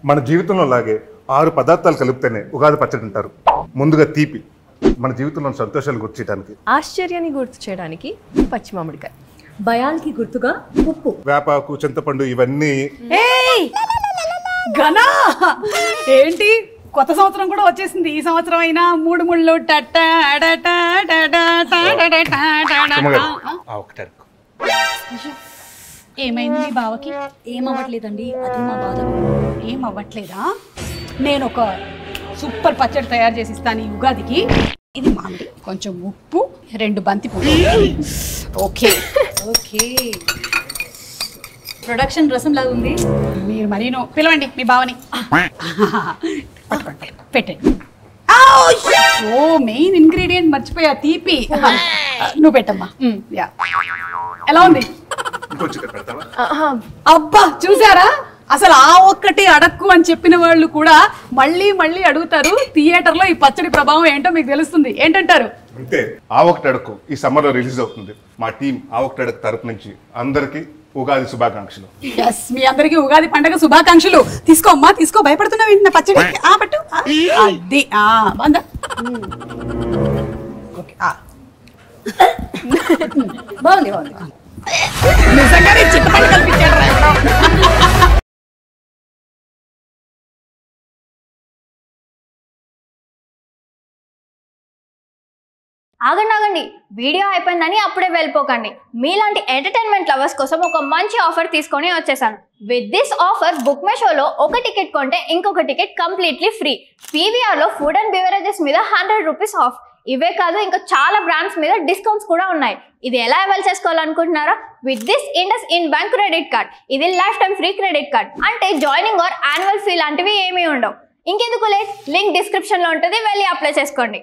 మన జీవితంలో లాగే 6 పదార్థాలు కలిపితేనే ఉగాది పచ్చడి అంటారు. ముందుగా తీపి, మన జీవితంలో సంతోషాలు గుర్తు చేయడానికి. ఆశ్చర్యాన్ని గుర్తు చేయడానికి పచ్చి మామిడికాయ. భయానికి గుర్తుగా ఉప్పు. వేపాకు, చింతపండు ఇవన్నీ. గనా ఏంటి కొత్త సంవత్సరం కూడా వచ్చేసింది. ఈ సంవత్సరం అయినా 3 ముళ్ళు ఏమైంది మీ బావకి? ఏమవ్వట్లేదండి, అది మా బాధ. ఏం అవ్వట్లేదా? నేను ఒక సూపర్ పచ్చడి తయారు చేసి ఇస్తాను ఈ ఉగాదికి. ఇది మామిడి, కొంచెం ఉప్పు, 2 బంతి పువ్వు. ఓకే ఓకే, ప్రొడక్షన్ రసం లాగా ఉంది. మీరు మరీను పిలవండి మీ బావని. పెట్టండి. ఓ మెయిన్ ఇంగ్రీడియంట్ మర్చిపోయా, తీపి. నువ్వు పెట్టమ్మా. యా, ఎలా ఉంది? అబ్బా చూసారా, అసలు ఆ ఒక్కటి అడక్కు అని చెప్పిన వాళ్ళు కూడా మళ్ళీ మళ్ళీ అడుగుతారు. థియేటర్ లో ఈ పచ్చడి ప్రభావం ఏంటో మీకు తెలుస్తుంది. ఏంటంటారు? అంతే, ఆ ఒకటి అడుగు ఈ సమ్మర్ లో రిలీజ్ అవుతుంది. మా టీం ఆ ఒకటి అడుగు తరపు నుంచి అందరికి ఉగాది శుభాకాంక్షలు. ఎస్, మీ అందరికి ఉగాది పండగ శుభాకాంక్షలు. తీసుకో అమ్మా, తీసుకో. భయపడుతున్నావు ఏంటి నా పచ్చడి? పట్టు. అది బాగుందా? ఓకే, బాగుంది బాగుంది. నిజంగానే చిత్తపండు కల్పించాడు. ఆగండి, వీడియో అయిపోయిందని అప్పుడే వెళ్ళిపోకండి. మీలాంటి ఎంటర్టైన్మెంట్ లవర్స్ కోసం ఒక మంచి ఆఫర్ తీసుకొని వచ్చేసాను. With this offer book my షోలో ఒక టికెట్ కొంటే ఇంకొక టికెట్ కంప్లీట్లీ ఫ్రీ. పీవీఆర్లో ఫుడ్ అండ్ బెవరేజెస్ మీద 100 రూపీస్ ఆఫ్. ఇవే కాదు, ఇంకా చాలా బ్రాండ్స్ మీద డిస్కౌంట్స్ కూడా ఉన్నాయి. ఇది ఎలా అవైల్ చేసుకోవాలనుకుంటున్నారా? With this IndusInd bank credit card. ఇది lifetime free credit card. అంటే జాయినింగ్ ఆర్ యాన్యువల్ ఫీ లాంటివి ఏమీ ఉండవు. ఇంకెందుకు లేట్, లింక్ డిస్క్రిప్షన్లో ఉంటుంది, వెళ్ళి అప్లై చేసుకోండి.